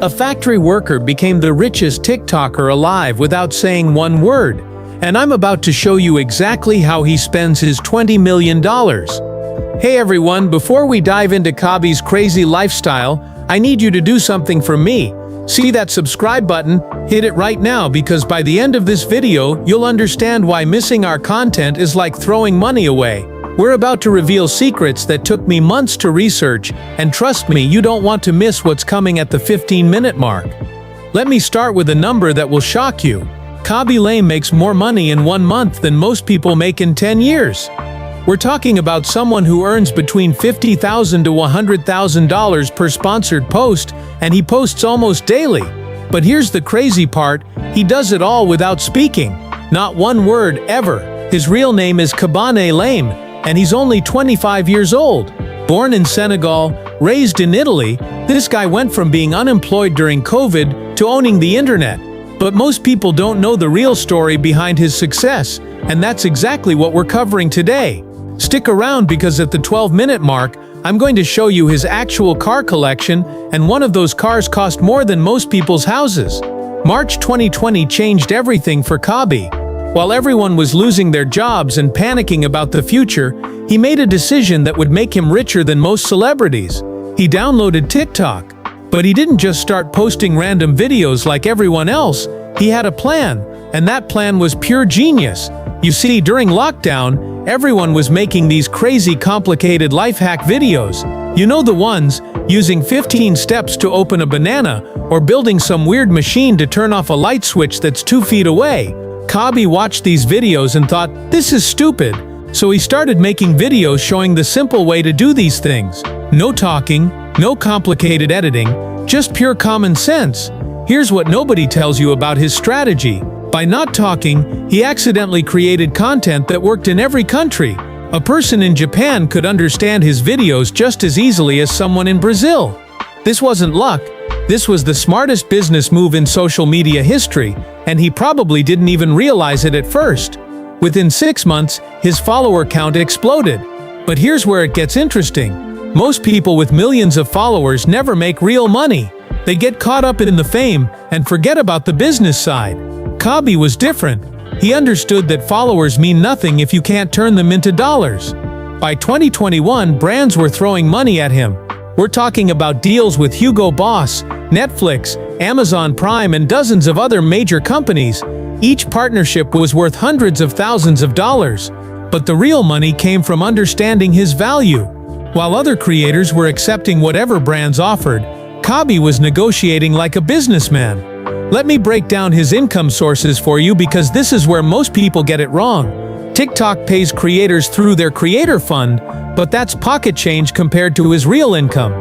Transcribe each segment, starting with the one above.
A factory worker became the richest TikToker alive without saying one word. And I'm about to show you exactly how he spends his $20 million. Hey everyone, before we dive into Khaby's crazy lifestyle, I need you to do something for me. See that subscribe button? Hit it right now because by the end of this video, you'll understand why missing our content is like throwing money away. We're about to reveal secrets that took me months to research, and trust me, you don't want to miss what's coming at the 15-minute mark. Let me start with a number that will shock you. Khaby Lame makes more money in 1 month than most people make in 10 years. We're talking about someone who earns between $50,000 to $100,000 per sponsored post, and he posts almost daily. But here's the crazy part, he does it all without speaking. Not one word, ever. His real name is Khaby Lame, and he's only 25 years old. Born in Senegal, raised in Italy, this guy went from being unemployed during COVID to owning the internet. But most people don't know the real story behind his success, and that's exactly what we're covering today. Stick around because at the 12-minute mark, I'm going to show you his actual car collection, and one of those cars cost more than most people's houses. March 2020 changed everything for Khaby. While everyone was losing their jobs and panicking about the future, he made a decision that would make him richer than most celebrities. He downloaded TikTok. But he didn't just start posting random videos like everyone else, he had a plan, and that plan was pure genius. You see, during lockdown, everyone was making these crazy complicated life hack videos. You know the ones, using 15 steps to open a banana, or building some weird machine to turn off a light switch that's 2 feet away. Khaby watched these videos and thought, this is stupid. So he started making videos showing the simple way to do these things. No talking, no complicated editing, just pure common sense. Here's what nobody tells you about his strategy. By not talking, he accidentally created content that worked in every country. A person in Japan could understand his videos just as easily as someone in Brazil. This wasn't luck. This was the smartest business move in social media history, and he probably didn't even realize it at first. Within 6 months, his follower count exploded. But here's where it gets interesting. Most people with millions of followers never make real money. They get caught up in the fame and forget about the business side. Khaby was different. He understood that followers mean nothing if you can't turn them into dollars. By 2021, brands were throwing money at him. We're talking about deals with Hugo Boss, Netflix, Amazon Prime, and dozens of other major companies. Each partnership was worth hundreds of thousands of dollars. But the real money came from understanding his value. While other creators were accepting whatever brands offered, Khaby was negotiating like a businessman. Let me break down his income sources for you because this is where most people get it wrong. TikTok pays creators through their creator fund, but that's pocket change compared to his real income.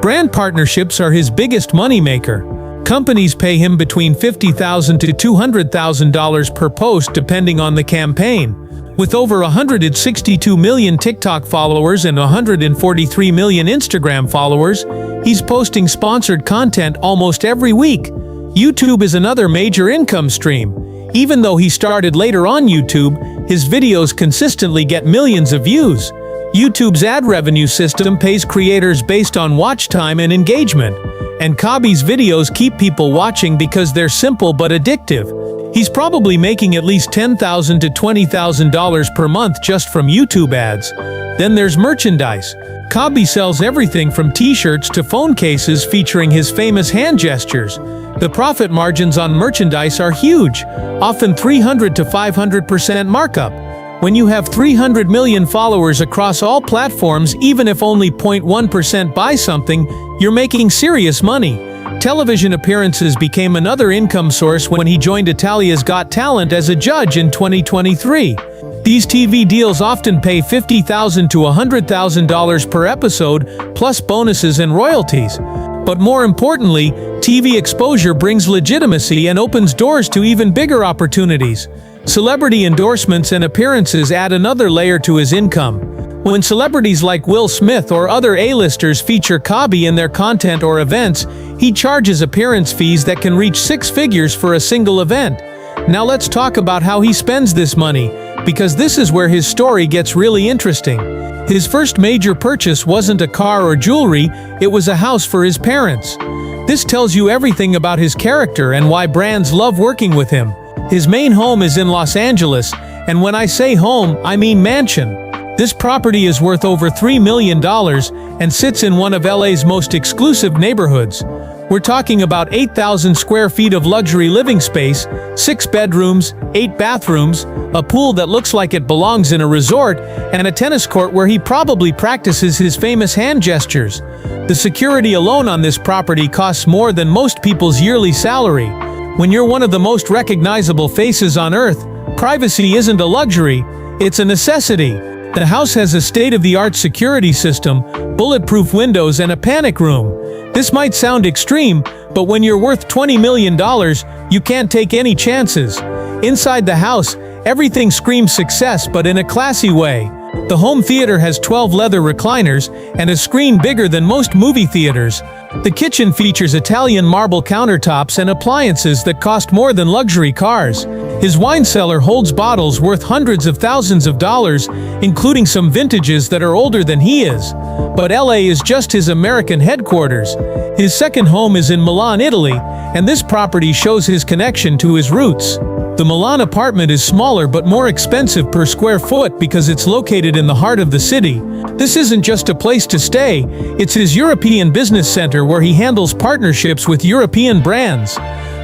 Brand partnerships are his biggest moneymaker. Companies pay him between $50,000 to $200,000 per post depending on the campaign. With over 162 million TikTok followers and 143 million Instagram followers, he's posting sponsored content almost every week. YouTube is another major income stream. Even though he started later on YouTube, his videos consistently get millions of views. YouTube's ad revenue system pays creators based on watch time and engagement. And Khaby's videos keep people watching because they're simple but addictive. He's probably making at least $10,000 to $20,000 per month just from YouTube ads. Then there's merchandise. Khaby sells everything from t-shirts to phone cases featuring his famous hand gestures. The profit margins on merchandise are huge, often 300 to 500% markup. When you have 300 million followers across all platforms, even if only 0.1% buy something, you're making serious money. Television appearances became another income source when he joined Italia's Got Talent as a judge in 2023. These TV deals often pay $50,000 to $100,000 per episode, plus bonuses and royalties. But more importantly, TV exposure brings legitimacy and opens doors to even bigger opportunities. Celebrity endorsements and appearances add another layer to his income. When celebrities like Will Smith or other A-listers feature Khaby in their content or events, he charges appearance fees that can reach 6 figures for a single event. Now let's talk about how he spends this money, because this is where his story gets really interesting. His first major purchase wasn't a car or jewelry, it was a house for his parents. This tells you everything about his character and why brands love working with him. His main home is in Los Angeles, and when I say home, I mean mansion. This property is worth over $3 million and sits in one of LA's most exclusive neighborhoods. We're talking about 8,000 square feet of luxury living space, 6 bedrooms, 8 bathrooms, a pool that looks like it belongs in a resort, and a tennis court where he probably practices his famous hand gestures. The security alone on this property costs more than most people's yearly salary. When you're one of the most recognizable faces on Earth, privacy isn't a luxury, it's a necessity. The house has a state-of-the-art security system, bulletproof windows, and a panic room. This might sound extreme, but when you're worth $20 million, you can't take any chances. Inside the house, everything screams success, but in a classy way. The home theater has 12 leather recliners and a screen bigger than most movie theaters. The kitchen features Italian marble countertops and appliances that cost more than luxury cars. His wine cellar holds bottles worth hundreds of thousands of dollars, including some vintages that are older than he is. But LA is just his American headquarters. His second home is in Milan, Italy, and this property shows his connection to his roots. The Milan apartment is smaller but more expensive per square foot because it's located in the heart of the city. This isn't just a place to stay, it's his European business center where he handles partnerships with European brands.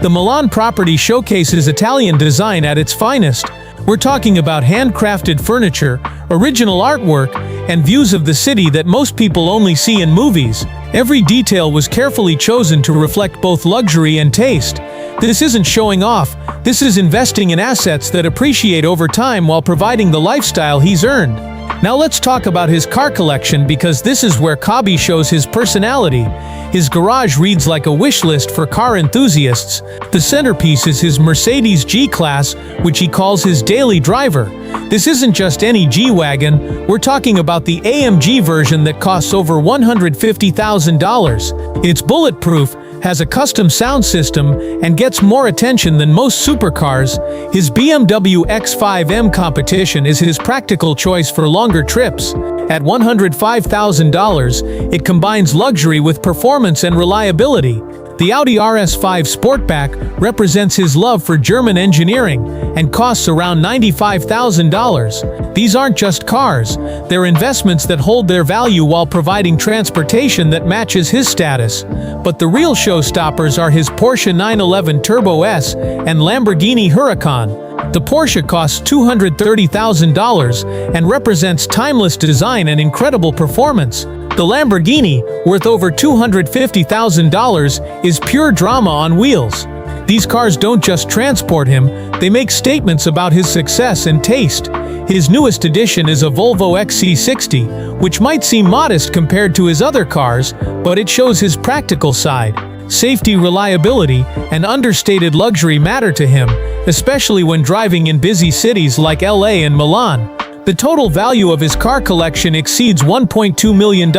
The Milan property showcases Italian design at its finest. We're talking about handcrafted furniture, original artwork, and views of the city that most people only see in movies. Every detail was carefully chosen to reflect both luxury and taste. This isn't showing off, this is investing in assets that appreciate over time while providing the lifestyle he's earned. Now let's talk about his car collection, because this is where Khaby shows his personality. His garage reads like a wish list for car enthusiasts. The centerpiece is his Mercedes G-Class, which he calls his daily driver. This isn't just any G-Wagon, we're talking about the AMG version that costs over $150,000. It's bulletproof, has a custom sound system, and gets more attention than most supercars. His BMW X5M competition is his practical choice for longer trips. At $105,000, it combines luxury with performance and reliability. The Audi RS5 Sportback represents his love for German engineering and costs around $95,000. These aren't just cars, they're investments that hold their value while providing transportation that matches his status. But the real showstoppers are his Porsche 911 Turbo S and Lamborghini Huracan. The Porsche costs $230,000 and represents timeless design and incredible performance. The Lamborghini, worth over $250,000, is pure drama on wheels. These cars don't just transport him, they make statements about his success and taste. His newest addition is a Volvo XC60, which might seem modest compared to his other cars, but it shows his practical side. Safety, reliability, and understated luxury matter to him, especially when driving in busy cities like LA and Milan. The total value of his car collection exceeds $1.2 million,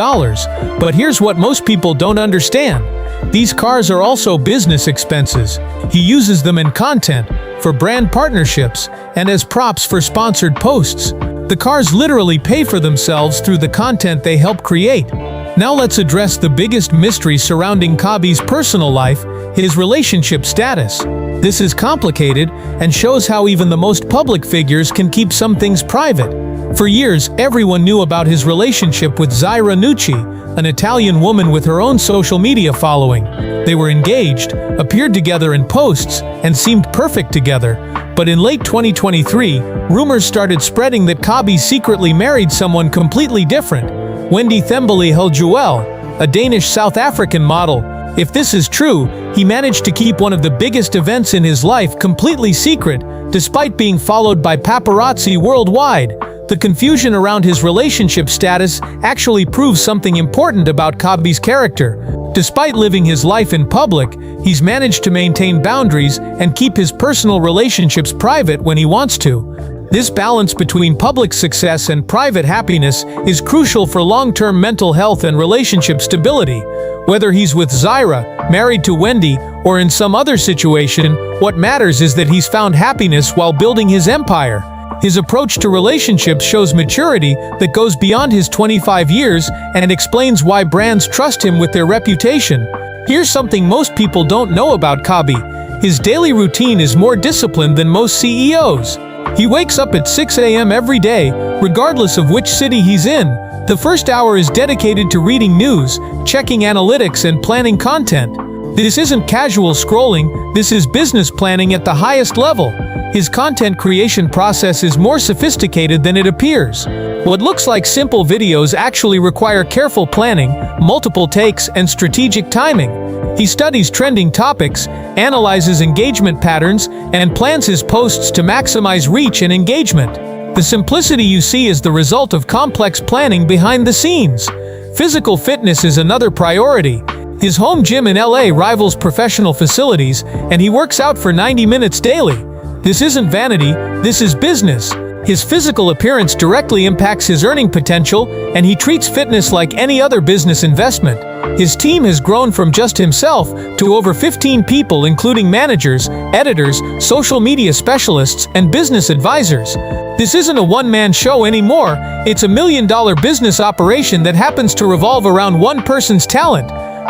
but here's what most people don't understand. These cars are also business expenses. He uses them in content, for brand partnerships, and as props for sponsored posts. The cars literally pay for themselves through the content they help create. Now let's address the biggest mystery surrounding Khaby's personal life, his relationship status. This is complicated and shows how even the most public figures can keep some things private. For years, everyone knew about his relationship with Zaira Nucci, an Italian woman with her own social media following. They were engaged, appeared together in posts, and seemed perfect together. But in late 2023, rumors started spreading that Khaby secretly married someone completely different, Wendy Thembele Heljuel, a Danish South African model. If this is true, he managed to keep one of the biggest events in his life completely secret, despite being followed by paparazzi worldwide. The confusion around his relationship status actually proves something important about Khaby's character. Despite living his life in public, he's managed to maintain boundaries and keep his personal relationships private when he wants to. This balance between public success and private happiness is crucial for long-term mental health and relationship stability. Whether he's with Zaira, married to Wendy, or in some other situation, what matters is that he's found happiness while building his empire. His approach to relationships shows maturity that goes beyond his 25 years and explains why brands trust him with their reputation. Here's something most people don't know about Khaby. His daily routine is more disciplined than most CEOs. He wakes up at 6 a.m. every day, regardless of which city he's in. The first hour is dedicated to reading news, checking analytics, and planning content. This isn't casual scrolling, this is business planning at the highest level. His content creation process is more sophisticated than it appears. What looks like simple videos actually require careful planning, multiple takes, and strategic timing. He studies trending topics, analyzes engagement patterns, and plans his posts to maximize reach and engagement. The simplicity you see is the result of complex planning behind the scenes. Physical fitness is another priority. His home gym in LA rivals professional facilities, and he works out for 90 minutes daily. This isn't vanity, this is business. His physical appearance directly impacts his earning potential, and he treats fitness like any other business investment. His team has grown from just himself to over 15 people, including managers, editors, social media specialists, and business advisors. This isn't a one-man show anymore, it's a million-dollar business operation that happens to revolve around one person's talent.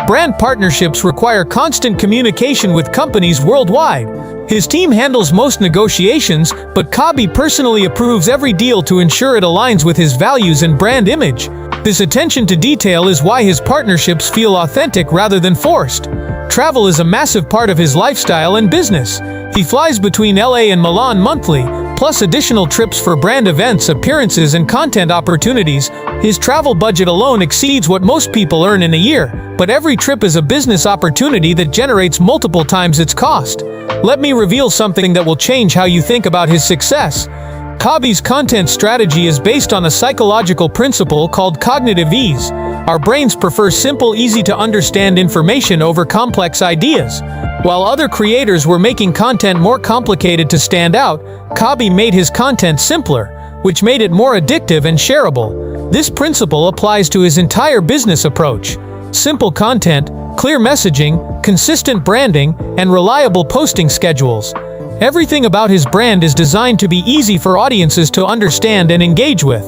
Brand partnerships require constant communication with companies worldwide. His team handles most negotiations, but Khaby personally approves every deal to ensure it aligns with his values and brand image. This attention to detail is why his partnerships feel authentic rather than forced. Travel is a massive part of his lifestyle and business. He flies between LA and Milan monthly, plus additional trips for brand events, appearances, and content opportunities. His travel budget alone exceeds what most people earn in a year, but every trip is a business opportunity that generates multiple times its cost. Let me reveal something that will change how you think about his success. Khaby's content strategy is based on a psychological principle called cognitive ease. Our brains prefer simple, easy-to-understand information over complex ideas. While other creators were making content more complicated to stand out, Khaby made his content simpler, which made it more addictive and shareable. This principle applies to his entire business approach. Simple content, clear messaging, consistent branding, and reliable posting schedules. Everything about his brand is designed to be easy for audiences to understand and engage with.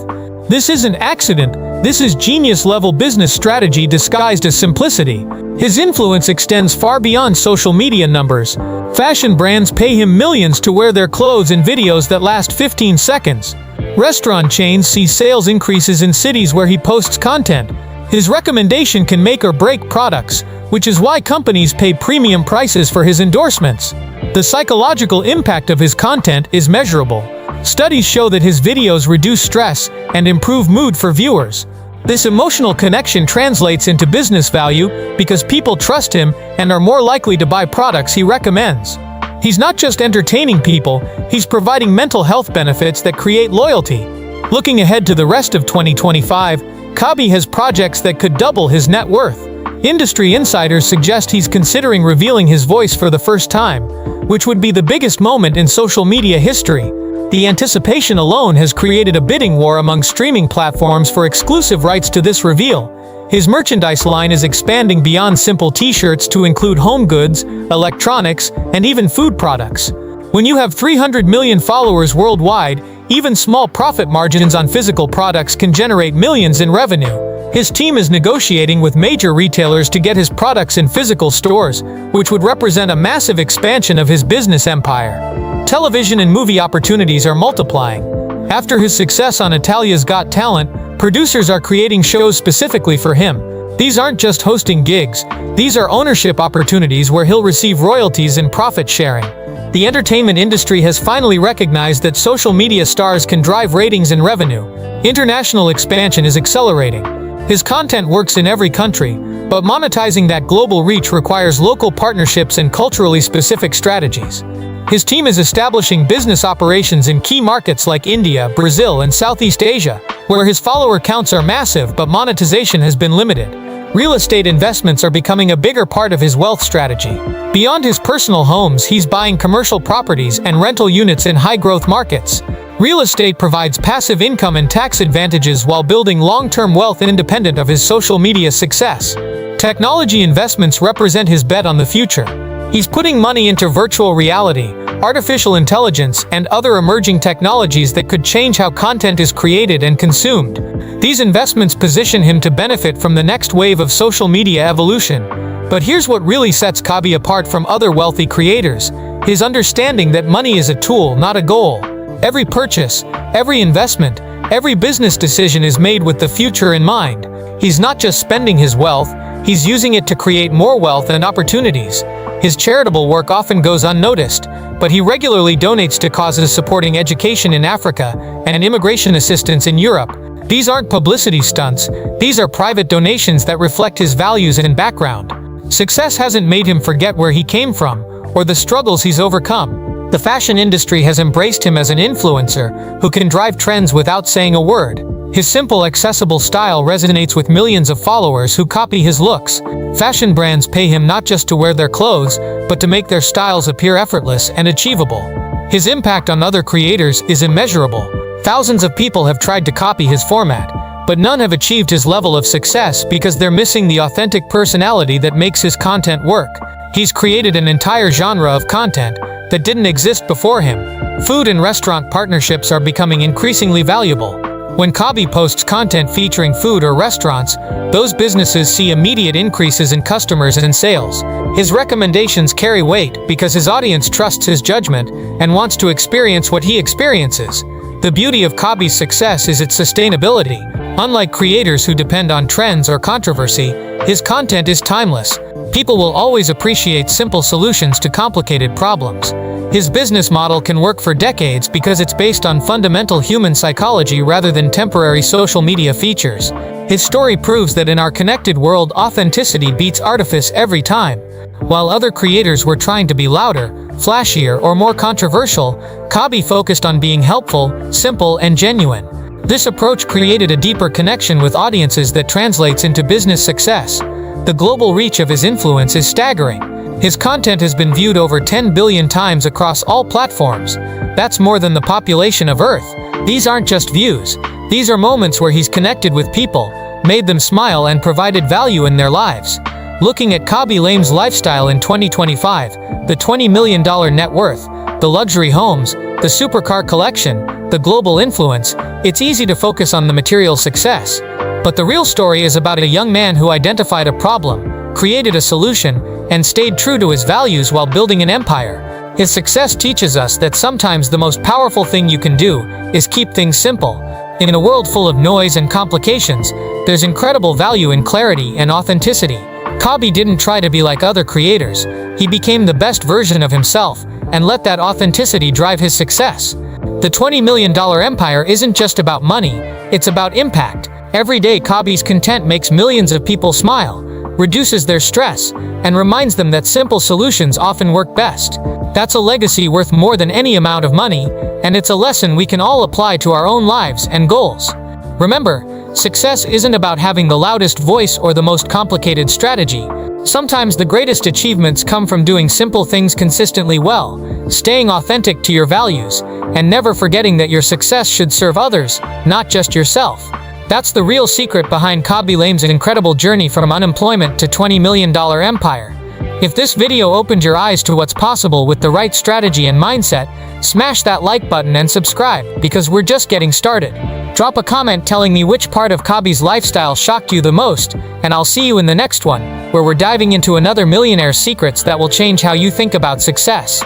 This isn't accident, this is genius-level business strategy disguised as simplicity. His influence extends far beyond social media numbers. Fashion brands pay him millions to wear their clothes in videos that last 15 seconds. Restaurant chains see sales increases in cities where he posts content. His recommendation can make or break products, which is why companies pay premium prices for his endorsements. The psychological impact of his content is measurable. Studies show that his videos reduce stress and improve mood for viewers. This emotional connection translates into business value because people trust him and are more likely to buy products he recommends. He's not just entertaining people, he's providing mental health benefits that create loyalty. Looking ahead to the rest of 2025, Khaby has projects that could double his net worth. Industry insiders suggest he's considering revealing his voice for the first time, which would be the biggest moment in social media history. The anticipation alone has created a bidding war among streaming platforms for exclusive rights to this reveal. His merchandise line is expanding beyond simple t-shirts to include home goods, electronics, and even food products. When you have 300 million followers worldwide, even small profit margins on physical products can generate millions in revenue. His team is negotiating with major retailers to get his products in physical stores, which would represent a massive expansion of his business empire. Television and movie opportunities are multiplying. After his success on Italia's Got Talent, producers are creating shows specifically for him. These aren't just hosting gigs, these are ownership opportunities where he'll receive royalties and profit sharing. The entertainment industry has finally recognized that social media stars can drive ratings and revenue. International expansion is accelerating. His content works in every country, but monetizing that global reach requires local partnerships and culturally specific strategies. His team is establishing business operations in key markets like India, Brazil, and Southeast Asia, where his follower counts are massive but monetization has been limited. Real estate investments are becoming a bigger part of his wealth strategy. Beyond his personal homes, he's buying commercial properties and rental units in high-growth markets. Real estate provides passive income and tax advantages while building long-term wealth independent of his social media success. Technology investments represent his bet on the future. He's putting money into virtual reality, artificial intelligence, and other emerging technologies that could change how content is created and consumed. These investments position him to benefit from the next wave of social media evolution. But here's what really sets Khaby apart from other wealthy creators: his understanding that money is a tool, not a goal. Every purchase, every investment, every business decision is made with the future in mind. He's not just spending his wealth, he's using it to create more wealth and opportunities. His charitable work often goes unnoticed, but he regularly donates to causes supporting education in Africa and immigration assistance in Europe. These aren't publicity stunts, these are private donations that reflect his values and background. Success hasn't made him forget where he came from, or the struggles he's overcome. The fashion industry has embraced him as an influencer who can drive trends without saying a word. His simple, accessible style resonates with millions of followers who copy his looks. Fashion brands pay him not just to wear their clothes, but to make their styles appear effortless and achievable. His impact on other creators is immeasurable. Thousands of people have tried to copy his format, but none have achieved his level of success because they're missing the authentic personality that makes his content work. He's created an entire genre of content that didn't exist before him. Food and restaurant partnerships are becoming increasingly valuable. When Khaby posts content featuring food or restaurants, those businesses see immediate increases in customers and sales. His recommendations carry weight because his audience trusts his judgment and wants to experience what he experiences. The beauty of Khaby's success is its sustainability. Unlike creators who depend on trends or controversy, his content is timeless. People will always appreciate simple solutions to complicated problems. His business model can work for decades because it's based on fundamental human psychology rather than temporary social media features. His story proves that in our connected world, authenticity beats artifice every time. While other creators were trying to be louder, flashier, or more controversial, Khaby focused on being helpful, simple, and genuine. This approach created a deeper connection with audiences that translates into business success. The global reach of his influence is staggering. His content has been viewed over 10 billion times across all platforms. That's more than the population of Earth. These aren't just views. These are moments where he's connected with people, made them smile, and provided value in their lives. Looking at Khaby Lame's lifestyle in 2025, the $20 million net worth, the luxury homes, the supercar collection, the global influence, it's easy to focus on the material success. But the real story is about a young man who identified a problem, created a solution, and stayed true to his values while building an empire. His success teaches us that sometimes the most powerful thing you can do is keep things simple. In a world full of noise and complications, there's incredible value in clarity and authenticity. Khaby didn't try to be like other creators. He became the best version of himself and let that authenticity drive his success. The $20 million empire isn't just about money, it's about impact. Every day, Khaby's content makes millions of people smile, reduces their stress, and reminds them that simple solutions often work best. That's a legacy worth more than any amount of money, and it's a lesson we can all apply to our own lives and goals. Remember, success isn't about having the loudest voice or the most complicated strategy. Sometimes the greatest achievements come from doing simple things consistently well, staying authentic to your values, and never forgetting that your success should serve others, not just yourself. That's the real secret behind Khaby Lame's incredible journey from unemployment to $20 million empire. If this video opened your eyes to what's possible with the right strategy and mindset, smash that like button and subscribe, because we're just getting started. Drop a comment telling me which part of Khaby's lifestyle shocked you the most, and I'll see you in the next one, where we're diving into another millionaire's secrets that will change how you think about success.